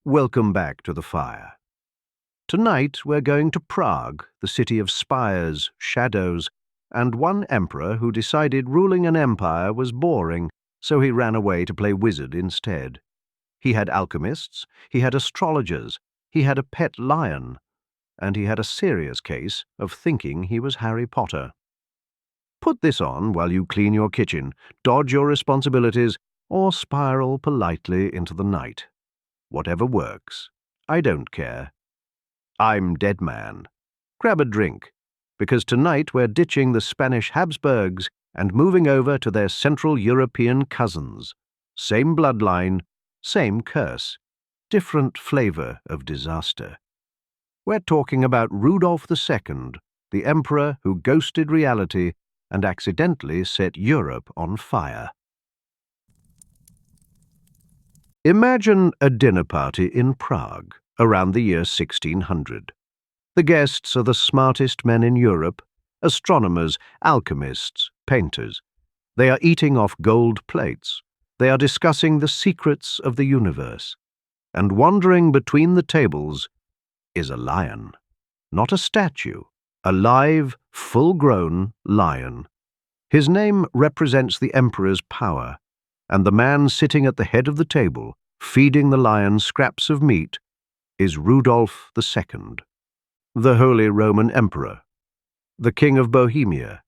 Welcome back to the fire. Tonight we're going to Prague, the city of spires, shadows, and one emperor who decided ruling an empire was boring, so he ran away to play wizard instead. He had alchemists, he had astrologers, he had a pet lion, and he had a serious case of thinking he was Harry Potter. Put this on while you clean your kitchen, dodge your responsibilities, or spiral politely into the night. Whatever works. I don't care. I'm Deadman. Grab a drink, because tonight we're ditching the Spanish Habsburgs and moving over to their Central European cousins. Same bloodline, same curse, different flavor of disaster. We're talking about Rudolf II, the emperor who ghosted reality and accidentally set Europe on fire. Imagine a dinner party in Prague around the year 1600. The guests are the smartest men in Europe, astronomers, alchemists, painters. They are eating off gold plates. They are discussing the secrets of the universe. And wandering between the tables is a lion. Not a statue, a live, full-grown lion. His name represents the emperor's power, and the man sitting at the head of the table, feeding the lion scraps of meat, is Rudolf II, the Holy Roman Emperor, the King of Bohemia,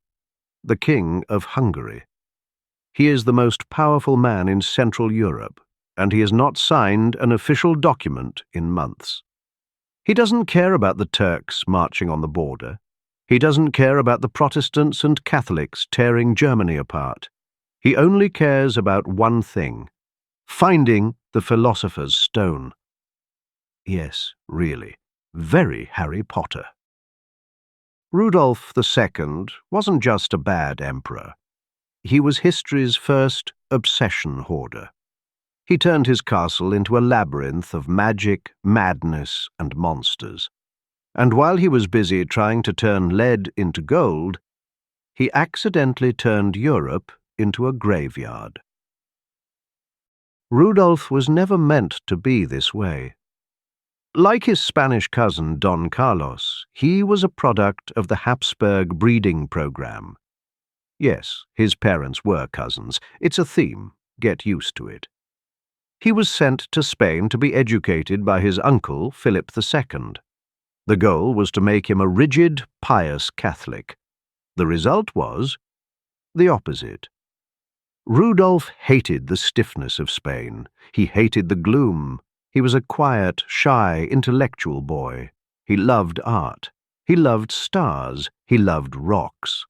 the King of Hungary. He is the most powerful man in Central Europe, and he has not signed an official document in months. He doesn't care about the Turks marching on the border. He doesn't care about the Protestants and Catholics tearing Germany apart. He only cares about one thing: finding the Philosopher's Stone. Yes, really, very Harry Potter. Rudolf II wasn't just a bad emperor. He was history's first obsession hoarder. He turned his castle into a labyrinth of magic, madness, and monsters. And while he was busy trying to turn lead into gold, he accidentally turned Europe into a graveyard. Rudolf was never meant to be this way. Like his Spanish cousin Don Carlos, he was a product of the Habsburg breeding program. Yes, his parents were cousins. It's a theme. Get used to it. He was sent to Spain to be educated by his uncle, Philip II. The goal was to make him a rigid, pious Catholic. The result was the opposite. Rudolf hated the stiffness of Spain. He hated the gloom. He was a quiet, shy, intellectual boy. He loved art. He loved stars. He loved rocks.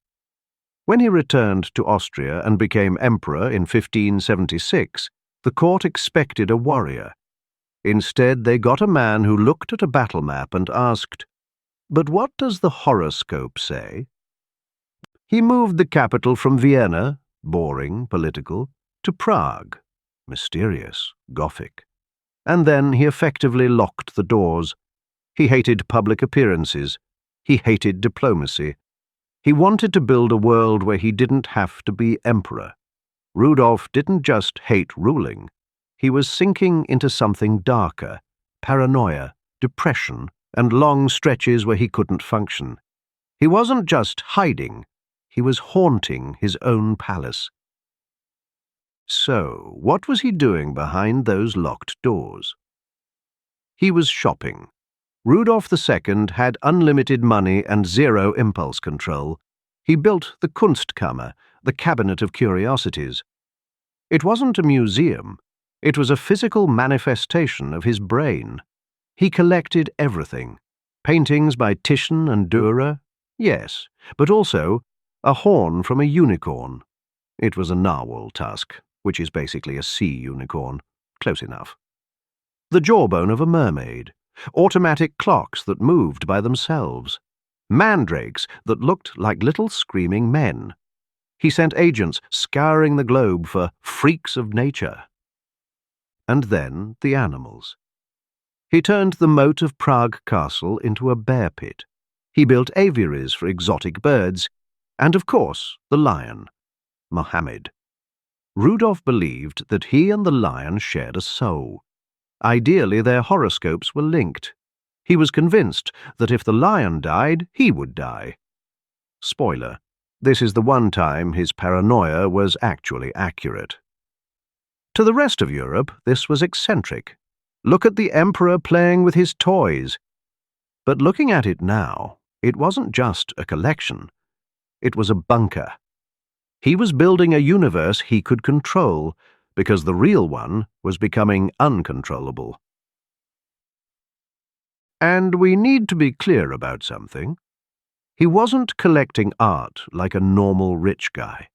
When he returned to Austria and became emperor in 1576, the court expected a warrior. Instead, they got a man who looked at a battle map and asked, "But what does the horoscope say?" He moved the capital from Vienna, boring, political, to Prague, mysterious, Gothic. And then he effectively locked the doors. He hated public appearances. He hated diplomacy. He wanted to build a world where he didn't have to be emperor. Rudolf didn't just hate ruling. He was sinking into something darker: paranoia, depression, and long stretches where he couldn't function. He wasn't just hiding. He was haunting his own palace. So, what was he doing behind those locked doors? He was shopping. Rudolf II had unlimited money and zero impulse control. He built the Kunstkammer, the Cabinet of Curiosities. It wasn't a museum. It was a physical manifestation of his brain. He collected everything. Paintings by Titian and Dürer, yes, but also a horn from a unicorn. It was a narwhal tusk, which is basically a sea unicorn. Close enough. The jawbone of a mermaid. Automatic clocks that moved by themselves. Mandrakes that looked like little screaming men. He sent agents scouring the globe for freaks of nature. And then the animals. He turned the moat of Prague Castle into a bear pit. He built aviaries for exotic birds, and of course the lion, Mohammed. Rudolf believed that he and the lion shared a soul. Ideally, their horoscopes were linked. He was convinced that if the lion died, he would die. Spoiler: this is the one time his paranoia was actually accurate. To the rest of Europe, this was eccentric. Look at the emperor playing with his toys. But looking at it now, it wasn't just a collection. It was a bunker. He was building a universe he could control, because the real one was becoming uncontrollable. And we need to be clear about something. He wasn't collecting art like a normal rich guy.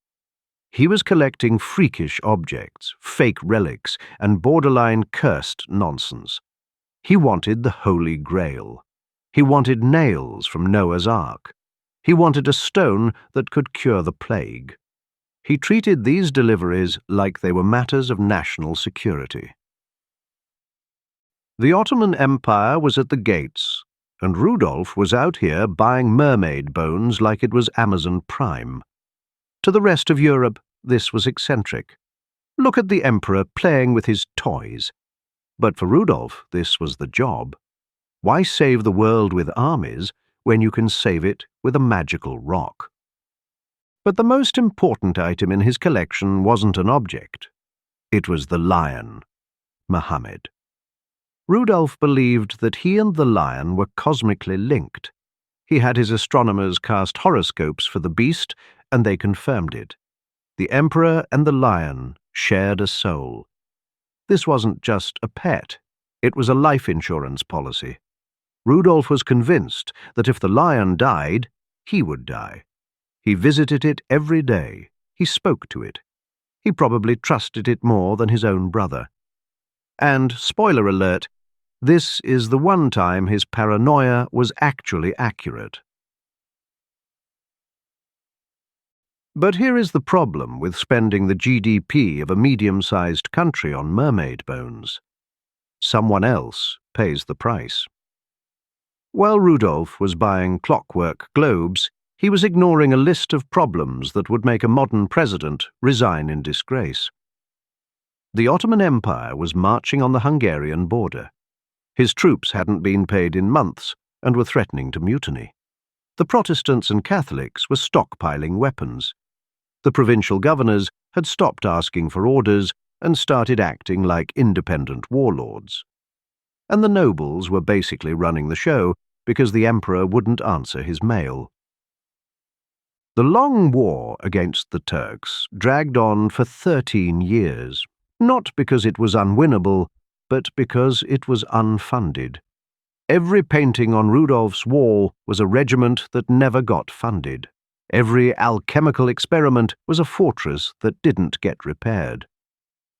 He was collecting freakish objects, fake relics, and borderline cursed nonsense. He wanted the Holy Grail. He wanted nails from Noah's Ark. He wanted a stone that could cure the plague. He treated these deliveries like they were matters of national security. The Ottoman Empire was at the gates, and Rudolf was out here buying mermaid bones like it was Amazon Prime. To the rest of Europe, this was eccentric. Look at the emperor playing with his toys. But for Rudolf, this was the job. Why save the world with armies when you can save it with a magical rock? But the most important item in his collection wasn't an object. It was the lion, Muhammad. Rudolf believed that he and the lion were cosmically linked. He had his astronomers cast horoscopes for the beast, and they confirmed it. The emperor and the lion shared a soul. This wasn't just a pet. It was a life insurance policy. Rudolf was convinced that if the lion died, he would die. He visited it every day. He spoke to it. He probably trusted it more than his own brother. And, spoiler alert, this is the one time his paranoia was actually accurate. But here is the problem with spending the GDP of a medium-sized country on mermaid bones. Someone else pays the price. While Rudolf was buying clockwork globes, he was ignoring a list of problems that would make a modern president resign in disgrace. The Ottoman Empire was marching on the Hungarian border. His troops hadn't been paid in months and were threatening to mutiny. The Protestants and Catholics were stockpiling weapons. The provincial governors had stopped asking for orders and started acting like independent warlords. And the nobles were basically running the show because the emperor wouldn't answer his mail. The long war against the Turks dragged on for 13 years, not because it was unwinnable, but because it was unfunded. Every painting on Rudolf's wall was a regiment that never got funded. Every alchemical experiment was a fortress that didn't get repaired.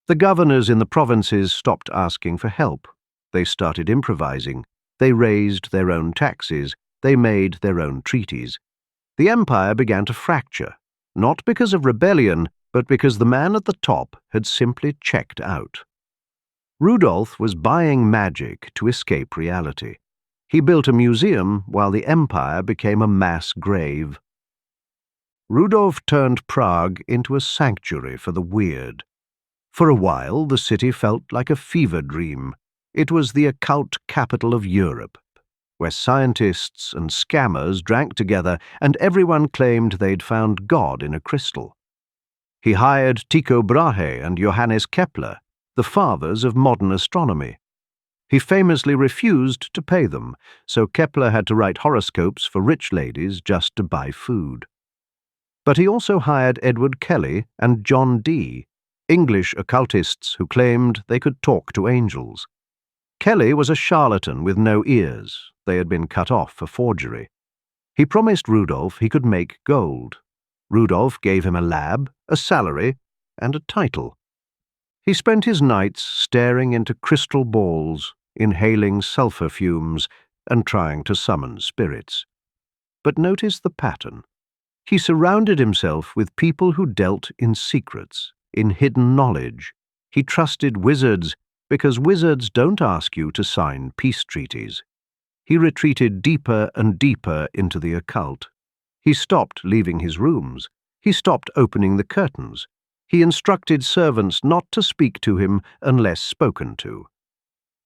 The governors in the provinces stopped asking for help. They started improvising. They raised their own taxes. They made their own treaties. The empire began to fracture, not because of rebellion, but because the man at the top had simply checked out. Rudolf was buying magic to escape reality. He built a museum while the empire became a mass grave. Rudolf turned Prague into a sanctuary for the weird. For a while, the city felt like a fever dream. It was the occult capital of Europe, where scientists and scammers drank together and everyone claimed they'd found God in a crystal. He hired Tycho Brahe and Johannes Kepler, the fathers of modern astronomy. He famously refused to pay them, so Kepler had to write horoscopes for rich ladies just to buy food. But he also hired Edward Kelly and John Dee, English occultists who claimed they could talk to angels. Kelly was a charlatan with no ears. They had been cut off for forgery. He promised Rudolf he could make gold. Rudolf gave him a lab, a salary, and a title. He spent his nights staring into crystal balls, inhaling sulfur fumes, and trying to summon spirits. But notice the pattern. He surrounded himself with people who dealt in secrets, in hidden knowledge. He trusted wizards because wizards don't ask you to sign peace treaties. He retreated deeper and deeper into the occult. He stopped leaving his rooms. He stopped opening the curtains. He instructed servants not to speak to him unless spoken to.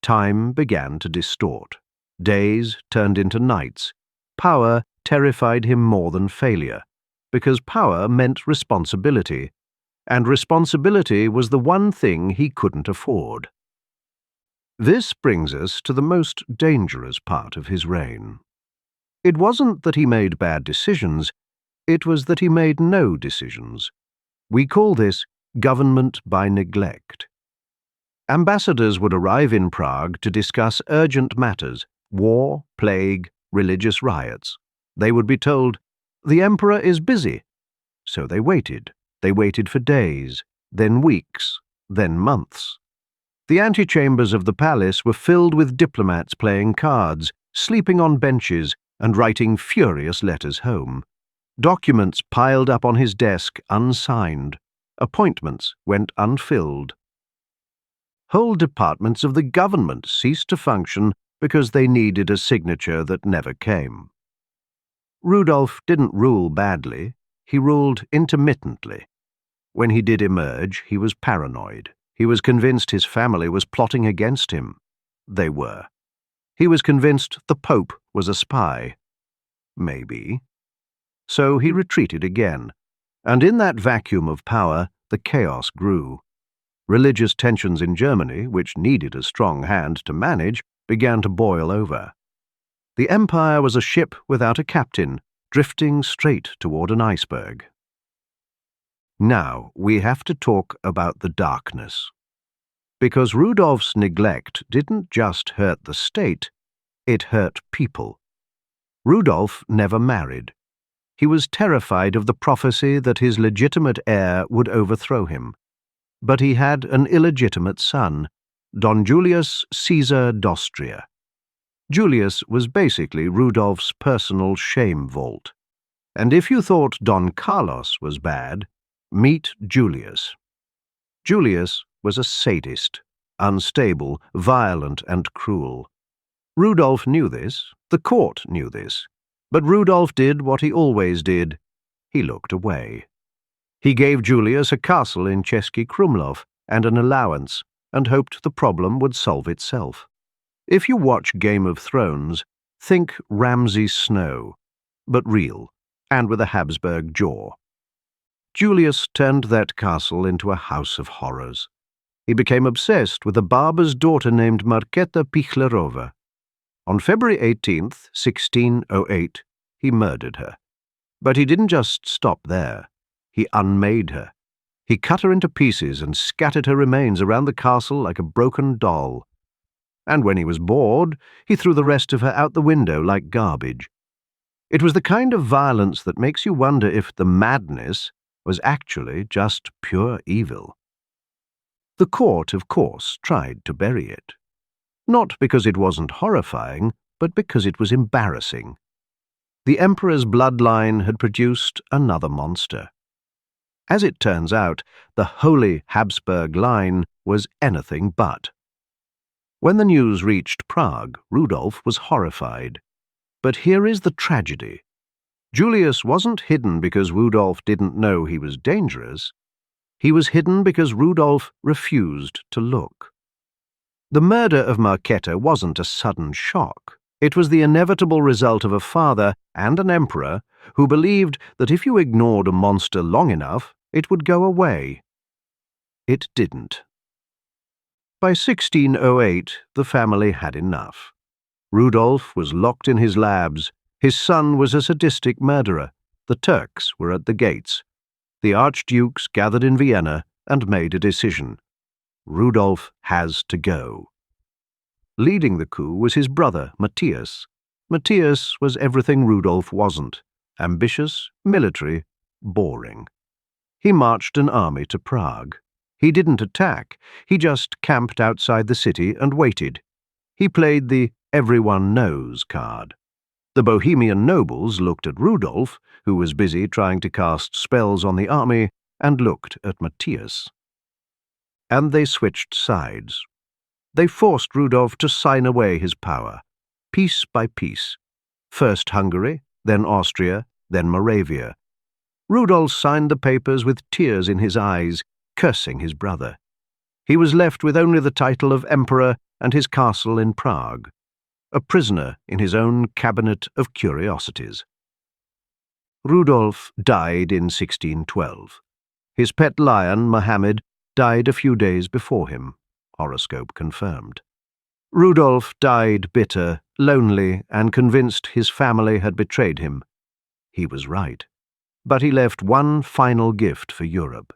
Time began to distort. Days turned into nights. Power terrified him more than failure, because power meant responsibility, and responsibility was the one thing he couldn't afford. This brings us to the most dangerous part of his reign. It wasn't that he made bad decisions, it was that he made no decisions. We call this government by neglect. Ambassadors would arrive in Prague to discuss urgent matters: war, plague, religious riots. They would be told, "The emperor is busy." So they waited. They waited for days, then weeks, then months. The antechambers of the palace were filled with diplomats playing cards, sleeping on benches, and writing furious letters home. Documents piled up on his desk unsigned. Appointments went unfilled. Whole departments of the government ceased to function because they needed a signature that never came. Rudolf didn't rule badly, he ruled intermittently. When he did emerge, he was paranoid. He was convinced his family was plotting against him. They were. He was convinced the Pope was a spy. Maybe. So he retreated again, and in that vacuum of power, the chaos grew. Religious tensions in Germany, which needed a strong hand to manage, began to boil over. The empire was a ship without a captain, drifting straight toward an iceberg. Now we have to talk about the darkness. Because Rudolf's neglect didn't just hurt the state, it hurt people. Rudolf never married. He was terrified of the prophecy that his legitimate heir would overthrow him. But he had an illegitimate son, Don Julius Caesar d'Austria. Julius was basically Rudolf's personal shame vault. And if you thought Don Carlos was bad, meet Julius. Julius was a sadist, unstable, violent, and cruel. Rudolf knew this, the court knew this, but Rudolf did what he always did. He looked away. He gave Julius a castle in Český Krumlov and an allowance, and hoped the problem would solve itself. If you watch Game of Thrones, think Ramsay Snow, but real, and with a Habsburg jaw. Julius turned that castle into a house of horrors. He became obsessed with a barber's daughter named Markéta Pichlerova. On February 18th, 1608, he murdered her. But he didn't just stop there. He unmade her. He cut her into pieces and scattered her remains around the castle like a broken doll. And when he was bored, he threw the rest of her out the window like garbage. It was the kind of violence that makes you wonder if the madness was actually just pure evil. The court, of course, tried to bury it. Not because it wasn't horrifying, but because it was embarrassing. The emperor's bloodline had produced another monster. As it turns out, the Holy Habsburg line was anything but. When the news reached Prague, Rudolf was horrified. But here is the tragedy. Julius wasn't hidden because Rudolf didn't know he was dangerous. He was hidden because Rudolf refused to look. The murder of Markéta wasn't a sudden shock. It was the inevitable result of a father and an emperor who believed that if you ignored a monster long enough, it would go away. It didn't. By 1608, the family had enough. Rudolf was locked in his labs. His son was a sadistic murderer. The Turks were at the gates. The archdukes gathered in Vienna and made a decision. Rudolf has to go. Leading the coup was his brother, Matthias. Matthias was everything Rudolf wasn't: ambitious, military, boring. He marched an army to Prague. He didn't attack. He just camped outside the city and waited. He played the everyone knows card. The Bohemian nobles looked at Rudolf, who was busy trying to cast spells on the army, and looked at Matthias. And they switched sides. They forced Rudolf to sign away his power, piece by piece. First Hungary, then Austria, then Moravia. Rudolf signed the papers with tears in his eyes, cursing his brother. He was left with only the title of emperor and his castle in Prague, a prisoner in his own cabinet of curiosities. Rudolf died in 1612. His pet lion, Mohammed, died a few days before him, horoscope confirmed. Rudolf died bitter, lonely, and convinced his family had betrayed him. He was right. But he left one final gift for Europe.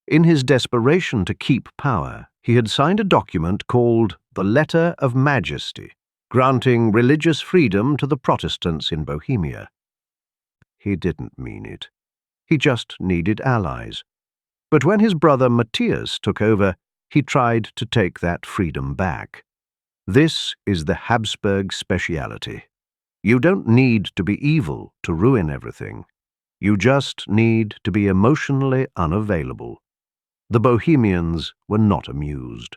In his desperation to keep power, he had signed a document called the Letter of Majesty, granting religious freedom to the Protestants in Bohemia. He didn't mean it. He just needed allies. But when his brother Matthias took over, he tried to take that freedom back. This is the Habsburg speciality. You don't need to be evil to ruin everything. You just need to be emotionally unavailable. The Bohemians were not amused.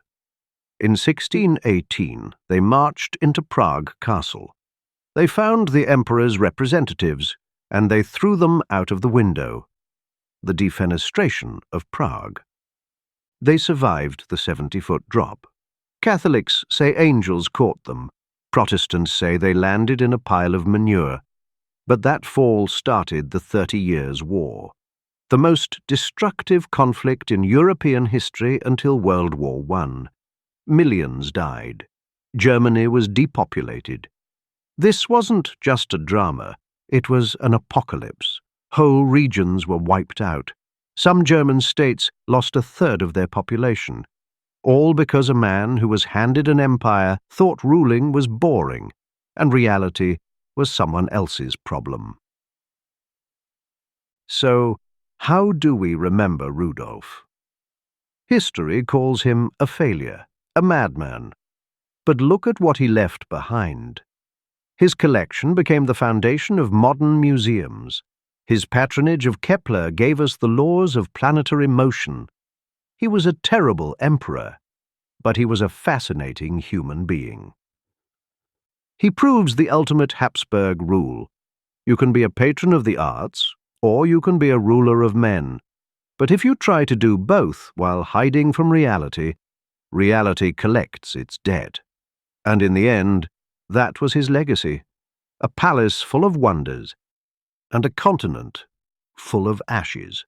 In 1618, they marched into Prague Castle. They found the emperor's representatives, and they threw them out of the window. The Defenestration of Prague. They survived the 70-foot drop. Catholics say angels caught them. Protestants say they landed in a pile of manure. But that fall started the 30 Years' War, the most destructive conflict in European history until World War I. Millions died. Germany was depopulated. This wasn't just a drama. It was an apocalypse. Whole regions were wiped out. Some German states lost a third of their population, all because a man who was handed an empire thought ruling was boring, and reality was someone else's problem. So, how do we remember Rudolf? History calls him a failure, a madman. But look at what he left behind. His collection became the foundation of modern museums. His patronage of Kepler gave us the laws of planetary motion. He was a terrible emperor, but he was a fascinating human being. He proves the ultimate Habsburg rule. You can be a patron of the arts, or you can be a ruler of men. But if you try to do both while hiding from reality, reality collects its debt. And in the end, that was his legacy, a palace full of wonders, and a continent full of ashes.